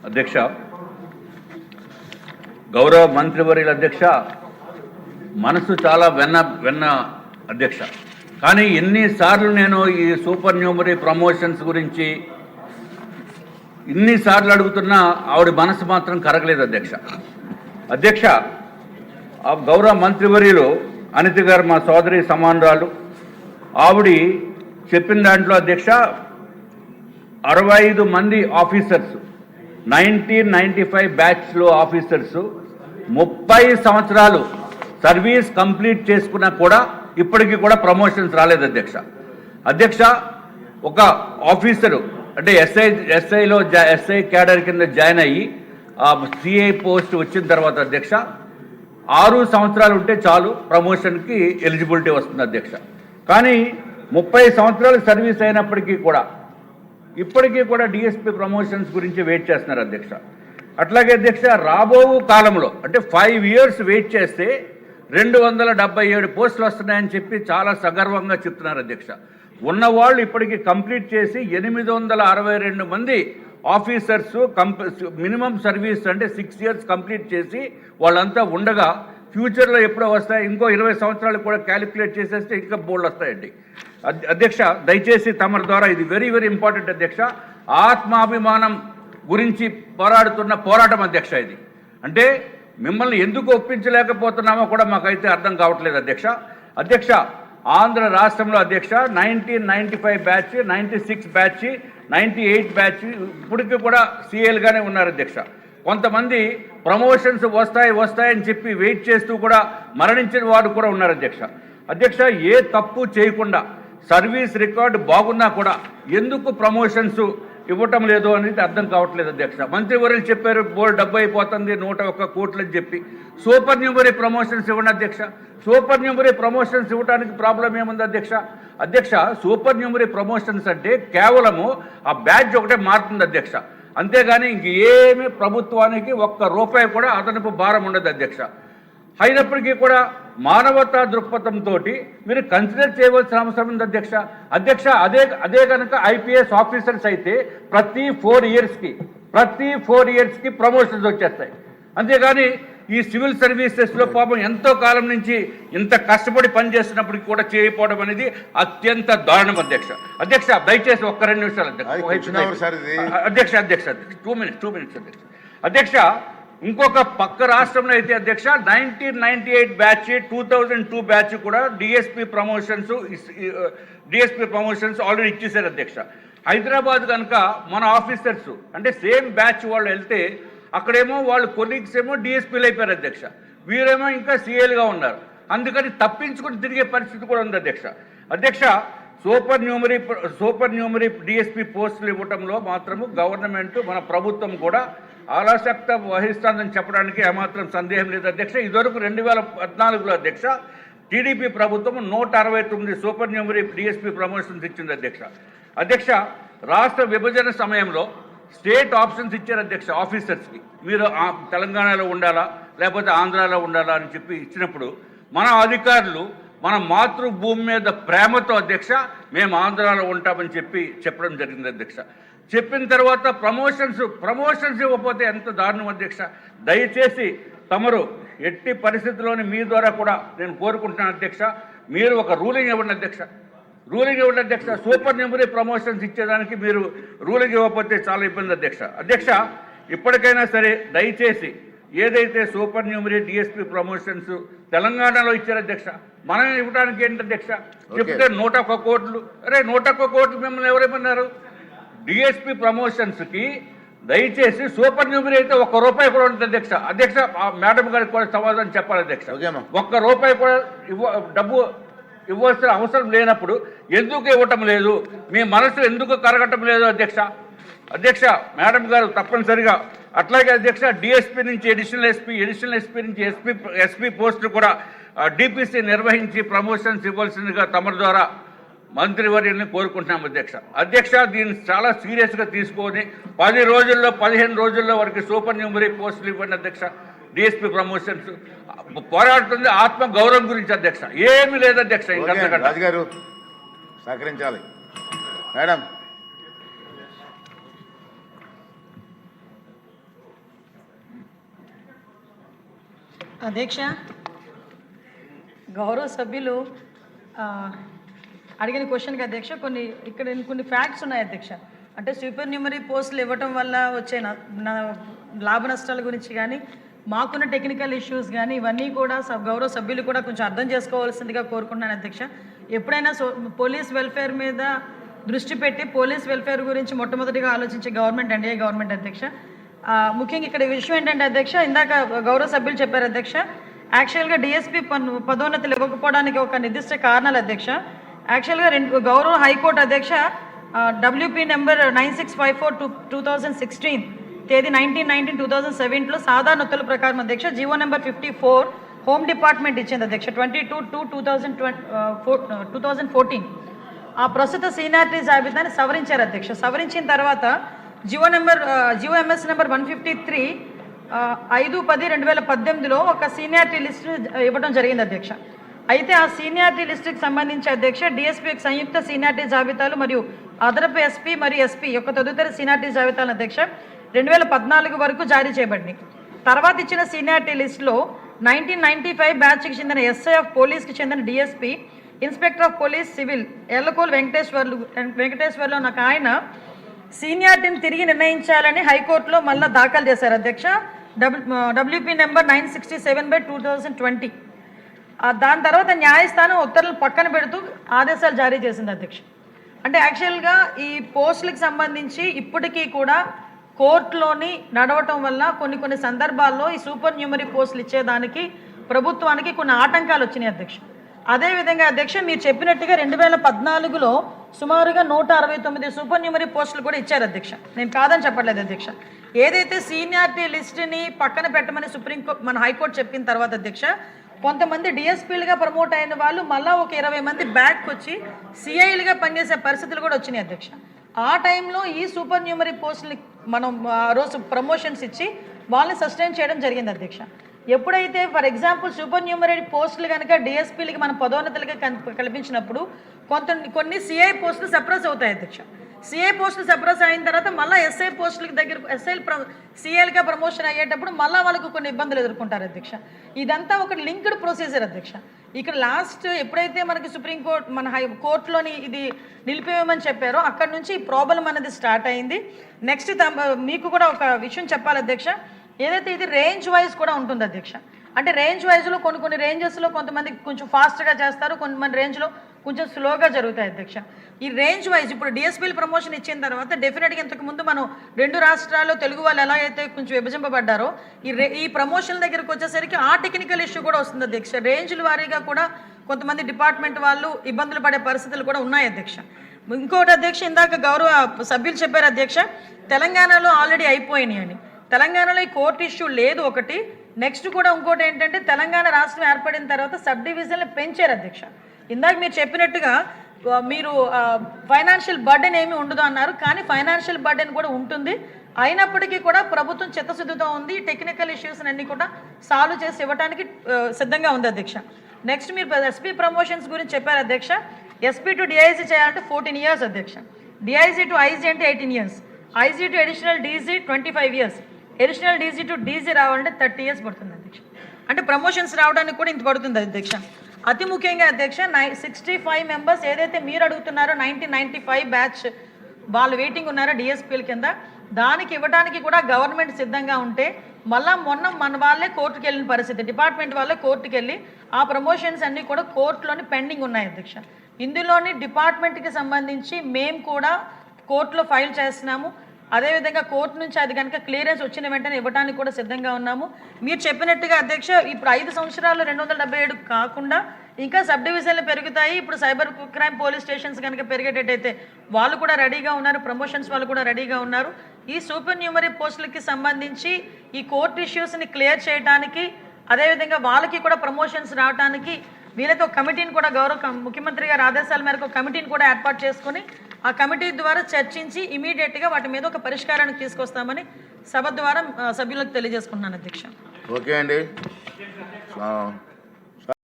అధ్యక్ష, గౌరవ మంత్రివర్యుల అధ్యక్ష, మనసు చాలా వెన్న అధ్యక్ష. కానీ ఎన్నిసార్లు నేను ఈ సూపర్ న్యూమరీ ప్రమోషన్స్ గురించి ఇన్నిసార్లు అడుగుతున్నా ఆవిడ మనసు మాత్రం కరగలేదు అధ్యక్ష. అధ్యక్ష, గౌరవ మంత్రివర్యులు అనిత గారు మా సోదరి సమానురాలు, ఆవిడ చెప్పిన దాంట్లో అధ్యక్ష 65 మంది ఆఫీసర్స్ 1995 బ్యాచ్లో ఆఫీసర్స్ 30 సంవత్సరాలు సర్వీస్ కంప్లీట్ చేసుకున్నా కూడా ఇప్పటికీ కూడా ప్రమోషన్స్ రాలేదు అధ్యక్ష. అధ్యక్ష, ఒక ఆఫీసరు అంటే ఎస్ఐ క్యాడర్ కింద జాయిన్ అయ్యి సిఐ పోస్ట్ వచ్చిన తర్వాత అధ్యక్ష 6 సంవత్సరాలు ఉంటే చాలు ప్రమోషన్కి ఎలిజిబిలిటీ వస్తుంది అధ్యక్ష. కానీ 30 సంవత్సరాలు సర్వీస్ అయినప్పటికీ కూడా ఇప్పటికీ కూడా డిఎస్పీ ప్రమోషన్స్ గురించి వెయిట్ చేస్తున్నారు అధ్యక్ష. అట్లాగే అధ్యక్ష, రాబో కాలంలో అంటే 5 ఇయర్స్ వెయిట్ చేస్తే 277 పోస్టులు వస్తున్నాయని చెప్పి చాలా సగర్వంగా చెప్తున్నారు అధ్యక్ష. ఉన్నవాళ్ళు ఇప్పటికీ కంప్లీట్ చేసి 862 మంది ఆఫీసర్స్ మినిమం సర్వీస్ అంటే 6 ఇయర్స్ కంప్లీట్ చేసి వాళ్ళంతా ఉండగా ఫ్యూచర్లో ఎప్పుడో వస్తాయి, ఇంకో 20 సంవత్సరాలు కూడా క్యాలిక్యులేట్ చేసేస్తే ఇంకా బోల్డ్ వస్తాయండి. అధ్యక్ష, దయచేసి తమ ద్వారా ఇది వెరీ వెరీ ఇంపార్టెంట్ అధ్యక్ష. ఆత్మాభిమానం గురించి పోరాడుతున్న పోరాటం అధ్యక్ష ఇది. అంటే మిమ్మల్ని ఎందుకు ఒప్పించలేకపోతున్నామో కూడా మాకైతే అర్థం కావట్లేదు అధ్యక్ష. అధ్యక్ష, ఆంధ్ర రాష్ట్రంలో అధ్యక్ష 1995 బ్యాచ్, 96 బ్యాచ్, 98 బ్యాచ్ ఇప్పటికీ కూడా సిఎల్గానే ఉన్నారు అధ్యక్ష. కొంతమంది ప్రమోషన్స్ వస్తాయని చెప్పి వెయిట్ చేస్తూ కూడా మరణించిన వాడు కూడా ఉన్నారు అధ్యక్ష. అధ్యక్ష, ఏ తప్పు చేయకుండా సర్వీస్ రికార్డు బాగున్నా కూడా ఎందుకు ప్రమోషన్స్ ఇవ్వటం లేదు అనేది అర్థం కావట్లేదు అధ్యక్ష. మంత్రివర్యులు చెప్పారు బోర్డు డబ్బు అయిపోతుంది 101 కోట్లు అని చెప్పి. సూపర్ న్యూమరీ ప్రమోషన్స్ ఇవ్వండి అధ్యక్ష. సూపర్ న్యూమరీ ప్రమోషన్స్ ఇవ్వడానికి ప్రాబ్లం ఏముంది అధ్యక్ష? అధ్యక్ష, సూపర్ న్యూమరీ ప్రమోషన్స్ అంటే కేవలము ఆ బ్యాడ్జ్ ఒకటే మారుతుంది అధ్యక్ష. అంతేగాని ఇంకేమీ ప్రభుత్వానికి ₹1 కూడా అదనపు భారం ఉండదు అధ్యక్ష. అయినప్పటికీ కూడా మానవతా దృక్పథంతో మీరు కన్సిడర్ చేయవలసిన అవసరం ఉంది అధ్యక్ష. అధ్యక్ష, అదే కనుక ఐపీఎస్ ఆఫీసర్స్ అయితే ప్రతి 4 ఇయర్స్కి ప్రమోషన్స్ వచ్చేస్తాయి. అంతేగాని ఈ సివిల్ సర్వీసెస్లో పాపం ఎంతో కాలం నుంచి ఇంత కష్టపడి పనిచేస్తున్నప్పటికీ కూడా చేయకపోవడం అనేది అత్యంత దారుణం అధ్యక్ష. అధ్యక్ష, దయచేసి 1-2 నిమిషాలు అధ్యక్ష. 2 మినిట్స్ అధ్యక్ష. అధ్యక్ష, ఇంకొక పక్క రాష్ట్రంలో అయితే అధ్యక్ష 1998 బ్యాచ్, 2002 బ్యాచ్ కూడా డిఎస్పీ ప్రమోషన్స్ ఆల్రెడీ ఇచ్చేశారు అధ్యక్ష. హైదరాబాద్ కనుక మన ఆఫీసర్స్ అంటే సేమ్ బ్యాచ్ వాళ్ళు వెళ్తే అక్కడేమో వాళ్ళు కొలీగ్స్ ఏమో డిఎస్పీలు అయిపోయారు అధ్యక్ష, వీరేమో ఇంకా సిఎల్గా ఉన్నారు. అందుకని తప్పించుకుని తిరిగే పరిస్థితి కూడా ఉంది అధ్యక్ష. అధ్యక్ష, సూపర్ న్యూమరీ డిఎస్పీ పోస్టులు ఇవ్వటంలో మాత్రము గవర్నమెంట్ మన ప్రభుత్వం కూడా ఆలస్యత వహిస్తుందని చెప్పడానికి ఏమాత్రం సందేహం లేదు అధ్యక్ష. ఇదివరకు 2014లో అధ్యక్ష టీడీపీ ప్రభుత్వం 169 సూపర్ న్యూమరీ డిఎస్పీ ప్రమోషన్స్ ఇచ్చింది అధ్యక్ష. అధ్యక్ష, రాష్ట్ర విభజన సమయంలో స్టేట్ ఆప్షన్స్ ఇచ్చారు అధ్యక్ష ఆఫీసర్స్కి. మీరు తెలంగాణలో ఉండాలా లేకపోతే ఆంధ్రాలో ఉండాలా అని చెప్పి ఇచ్చినప్పుడు మన అధికారులు మన మాతృభూమి మీద ప్రేమతో అధ్యక్ష మేము ఆంధ్రాలో ఉంటామని చెప్పడం జరిగింది అధ్యక్ష. చెప్పిన తర్వాత ప్రమోషన్స్ ఇవ్వకపోతే ఎంత దారుణం అధ్యక్ష. దయచేసి తమరు ఎట్టి పరిస్థితుల్లోని మీ ద్వారా కూడా నేను కోరుకుంటున్నాను అధ్యక్ష, మీరు ఒక రూలింగ్ ఇవ్వండి అధ్యక్ష. సూపర్ న్యూమరీ ప్రమోషన్స్ ఇచ్చేదానికి మీరు రూలింగ్ ఇవ్వకపోతే చాలా ఇబ్బంది అధ్యక్ష. అధ్యక్ష, ఇప్పటికైనా సరే దయచేసి ఏదైతే సూపర్ న్యూమరీ డిఎస్పీ ప్రమోషన్స్ తెలంగాణలో ఇచ్చారు అధ్యక్ష, మనం ఇవ్వడానికి ఏంటి అధ్యక్ష? చెప్తే 101 కోట్లు. అరే 101 కోట్లు మిమ్మల్ని ఎవరేమన్నారు? డిఎస్పీ ప్రమోషన్స్కి దయచేసి సూపర్ న్యూమరీ అయితే ₹1 కూడా ఉంటుంది అధ్యక్ష. అధ్యక్ష, మేడం గారికి కూడా సమాధానం చెప్పాలి అధ్యక్ష. ₹1 కూడా డబ్బు ఇవ్వాల్సిన అవసరం లేనప్పుడు ఎందుకు ఇవ్వటం లేదు? మీ మనసు ఎందుకు కరగటం లేదు అధ్యక్ష? మేడం గారు తప్పనిసరిగా అట్లాగే అధ్యక్ష డిఎస్పీ నుంచి ఎడిషనల్ ఎస్పీ నుంచి ఎస్పీ పోస్టు కూడా డిపిసి నిర్వహించి ప్రమోషన్స్ ఇవ్వాల్సిందిగా తమ ద్వారా మంత్రివర్యుల్ని కోరుకుంటున్నాం అధ్యక్ష. దీన్ని చాలా సీరియస్గా తీసుకొని 10 రోజుల్లో 15 రోజుల్లో వరకు సూపర్ న్యూమరీ పోస్టులు ఇవ్వండి అధ్యక్ష. డిఎస్పీ ప్రమోషన్స్ పోరాడుతుంది ఆత్మ గౌరవం గురించి అధ్యక్ష, ఏమీ లేదు అధ్యక్ష. రాజుగారు సహకరించాలి మేడం. అధ్యక్ష, గౌరవ సభ్యులు అడిగిన క్వశ్చన్కి అధ్యక్ష కొన్ని ఫ్యాక్ట్స్ ఉన్నాయి అధ్యక్ష. అంటే సూపర్ న్యూమరీ పోస్టులు ఇవ్వటం వల్ల వచ్చే లాభ నష్టాల గురించి కానీ మాకున్న టెక్నికల్ ఇష్యూస్ కానీ ఇవన్నీ కూడా గౌరవ సభ్యులు కూడా కొంచెం అర్థం చేసుకోవాల్సిందిగా కోరుకుంటున్నాను అధ్యక్ష. ఎప్పుడైనా పోలీస్ వెల్ఫేర్ మీద దృష్టి పెట్టి పోలీస్ వెల్ఫేర్ గురించి మొట్టమొదటిగా ఆలోచించే గవర్నమెంట్ ఎన్డీఏ గవర్నమెంట్ అధ్యక్ష. ముఖ్యంగా ఇక్కడ విషయం ఏంటంటే అధ్యక్ష, ఇందాక గౌరవ సభ్యులు చెప్పారు అధ్యక్ష, యాక్చువల్గా డిఎస్పీ పదోన్నతులు ఇవ్వకపోవడానికి ఒక నిర్దిష్ట కారణాలు అధ్యక్ష. యాక్చువల్గా గౌరవ హైకోర్టు అధ్యక్ష WP నెంబర్ 9654/2016 తేదీ 19/19/2017లో సాధారణ ఉత్తర్వుల ప్రకారం అధ్యక్ష జీవో నెంబర్ 54 హోమ్ డిపార్ట్మెంట్ ఇచ్చింది అధ్యక్ష 22/2/2014. ఆ ప్రస్తుత సీనియారిటీ జాబితాని సవరించారు అధ్యక్ష. సవరించిన తర్వాత జీవో ఎంఎస్ నెంబర్ 153 5/10/2018లో ఒక సీనియారిటీ లిస్టు ఇవ్వడం జరిగింది అధ్యక్ష. అయితే ఆ సీనియారిటీ లిస్టుకి సంబంధించి అధ్యక్ష డిఎస్పీ యొక్క సంయుక్త సీనియారిటీ జాబితాలు మరియు అదనపు ఎస్పీ మరియు ఎస్పీ యొక్క తదుపరి సీనియారిటీ జాబితాలు అధ్యక్ష 2014 వరకు జారీ చేయబడినాయి. తర్వాత ఇచ్చిన సీనియారిటీ లిస్టులో 1995 బ్యాచ్కి చెందిన ఎస్ఐ ఆఫ్ పోలీస్కి చెందిన DSP, inspector of police civil ఎల్లకోల్ వెంకటేశ్వర్లు నాకు ఆయన సీనియారిటీని తిరిగి నిర్ణయించాలని హైకోర్టులో మళ్ళీ దాఖలు చేశారు అధ్యక్ష. WP number 967/2020. దాని తర్వాత న్యాయస్థానం ఉత్తర్వులు పక్కన పెడుతూ ఆదేశాలు జారీ చేసింది అధ్యక్ష. అంటే యాక్చువల్గా ఈ పోస్టులకు సంబంధించి ఇప్పటికీ కూడా కోర్టులోని నడవటం వల్ల కొన్ని సందర్భాల్లో ఈ సూపర్ న్యూమరీ పోస్టులు ఇచ్చేదానికి ప్రభుత్వానికి కొన్ని ఆటంకాలు వచ్చినాయి అధ్యక్ష. అదేవిధంగా అధ్యక్ష మీరు చెప్పినట్టుగా 2014లో సుమారుగా 169 సూపర్ న్యూమరీ పోస్టులు కూడా ఇచ్చారు అధ్యక్ష. నేను కాదని చెప్పట్లేదు అధ్యక్ష. ఏదైతే సీనియారిటీ లిస్టుని పక్కన పెట్టమని సుప్రీంకోర్టు మన హైకోర్టు చెప్పిన తర్వాత అధ్యక్ష కొంతమంది డిఎస్పీలుగా ప్రమోట్ అయిన వాళ్ళు మళ్ళీ ఒక 20 మంది బ్యాక్ వచ్చి సిఐలుగా పనిచేసే పరిస్థితులు కూడా వచ్చినాయి అధ్యక్ష. ఆ టైంలో ఈ సూపర్ న్యూమరీ పోస్టులు మనం ఆ రోజు ప్రమోషన్స్ ఇచ్చి వాళ్ళని సస్టైన్ చేయడం జరిగింది అధ్యక్ష. ఎప్పుడైతే ఫర్ ఎగ్జాంపుల్ సూపర్ న్యూమరీ పోస్టులు కనుక డిఎస్పీలకి మన పదోన్నతులుగా కల్పించినప్పుడు కొన్ని సిఐ పోస్టులు సప్రెస్ అవుతాయి అధ్యక్ష. సిఐ పోస్టులు సప్రెస్ అయిన తర్వాత మళ్ళీ ఎస్ఐ పోస్టులకి దగ్గర సిఐలుగా ప్రమోషన్ అయ్యేటప్పుడు మళ్ళీ వాళ్ళకు కొన్ని ఇబ్బందులు ఎదుర్కొంటారు అధ్యక్ష. ఇదంతా ఒక లింక్డ్ ప్రొసీజర్ అధ్యక్ష. ఇక్కడ లాస్ట్ ఎప్పుడైతే మనకి సుప్రీంకోర్టు మన కోర్టులోని ఇది నిలిపివేయమని చెప్పారో అక్కడ నుంచి ఈ ప్రాబ్లం అనేది స్టార్ట్ అయింది. నెక్స్ట్ మీకు కూడా ఒక విషయం చెప్పాలి అధ్యక్ష. ఏదైతే ఇది రేంజ్ వైజ్ కూడా ఉంటుంది అధ్యక్ష. అంటే రేంజ్ వైజ్లో కొన్ని రేంజెస్లో కొంతమంది కొంచెం ఫాస్ట్గా చేస్తారు, కొంతమంది రేంజ్లో కొంచెం స్లోగా జరుగుతాయి అధ్యక్ష. ఈ రేంజ్ వైజ్ ఇప్పుడు డిఎస్పీలు ప్రమోషన్ ఇచ్చిన తర్వాత డెఫినెట్గా ఇంతకుముందు మనం 2 రాష్ట్రాల్లో తెలుగు వాళ్ళు ఎలా అయితే కొంచెం విభజింపబడ్డారో ఈ ప్రమోషన్ దగ్గరకు వచ్చేసరికి ఆ టెక్నికల్ ఇష్యూ కూడా వస్తుంది అధ్యక్ష. రేంజ్ల వారీగా కూడా కొంతమంది డిపార్ట్మెంట్ వాళ్ళు ఇబ్బందులు పడే పరిస్థితులు కూడా ఉన్నాయి అధ్యక్ష. ఇంకోటి అధ్యక్ష, ఇందాక గౌరవ సభ్యులు చెప్పారు అధ్యక్ష తెలంగాణలో ఆల్రెడీ అయిపోయినాయి అని. తెలంగాణలో ఈ కోర్టు ఇష్యూ లేదు ఒకటి. నెక్స్ట్ కూడా ఇంకోటి ఏంటంటే తెలంగాణ రాష్ట్రం ఏర్పడిన తర్వాత సబ్ డివిజన్లు పెంచారు అధ్యక్ష. ఇందాక మీరు చెప్పినట్టుగా మీరు ఫైనాన్షియల్ బర్డెన్ ఏమీ ఉండదు అన్నారు, కానీ ఫైనాన్షియల్ బర్డెన్ కూడా ఉంటుంది. అయినప్పటికీ కూడా ప్రభుత్వం చిత్తశుద్ధితో ఉంది. టెక్నికల్ ఇష్యూస్ అన్ని కూడా సాల్వ్ చేసి ఇవ్వడానికి సిద్ధంగా ఉంది అధ్యక్ష. నెక్స్ట్ మీరు ఎస్పీ ప్రమోషన్స్ గురించి చెప్పారు అధ్యక్ష. ఎస్పీ టు డిఐజీ చేయాలంటే 14 years అధ్యక్ష. డిఐజీ టు ఐజీ అంటే 18 years. IG to additional DG 25 years. Additional DG to DG రావాలంటే 30 years పడుతుంది అధ్యక్ష. అంటే ప్రమోషన్స్ రావడానికి కూడా ఇంత పడుతుంది అధ్యక్ష. అతి ముఖ్యంగా అధ్యక్ష 65 members ఏదైతే మీరు అడుగుతున్నారో 1995 బ్యాచ్ వాళ్ళు వెయిటింగ్ ఉన్నారో డిఎస్పీల కింద దానికి ఇవ్వడానికి కూడా గవర్నమెంట్ సిద్ధంగా ఉంటే మొన్న మన వాళ్ళే కోర్టుకు వెళ్ళిన పరిస్థితి, డిపార్ట్మెంట్ వాళ్ళే కోర్టుకు వెళ్ళి ఆ ప్రమోషన్స్ అన్నీ కూడా కోర్టులోని పెండింగ్ ఉన్నాయి అధ్యక్ష. ఇందులోని డిపార్ట్మెంట్కి సంబంధించి మేము కూడా కోర్టులో ఫైల్ చేస్తున్నాము. అదేవిధంగా కోర్టు నుంచి అది కనుక క్లియరెన్స్ వచ్చిన వెంటనే ఇవ్వడానికి కూడా సిద్ధంగా ఉన్నాము. మీరు చెప్పినట్టుగా అధ్యక్ష ఇప్పుడు 5 సంవత్సరాలు 277 కాకుండా ఇంకా సబ్ డివిజన్లు పెరుగుతాయి. ఇప్పుడు సైబర్ క్రైమ్ పోలీస్ స్టేషన్స్ కనుక పెరిగేటట్టయితే వాళ్ళు కూడా రెడీగా ఉన్నారు, ప్రమోషన్స్ వాళ్ళు కూడా రెడీగా ఉన్నారు. ఈ సూపర్ న్యూమరీ పోస్టులకి సంబంధించి ఈ కోర్టు ఇష్యూస్ని క్లియర్ చేయడానికి అదేవిధంగా వాళ్ళకి కూడా ప్రమోషన్స్ రావడానికి వీళ్ళతో కమిటీని కూడా గౌరవ ముఖ్యమంత్రి గారి ఆదేశాల మేరకు కమిటీని కూడా ఏర్పాటు చేసుకుని ఆ కమిటీ ద్వారా చర్చించి ఇమీడియట్గా వాటి మీద ఒక పరిష్కారానికి తీసుకొస్తామని సభ ద్వారా సభ్యులకు తెలియజేసుకుంటున్నాను అధ్యక్ష. ఓకే అండి.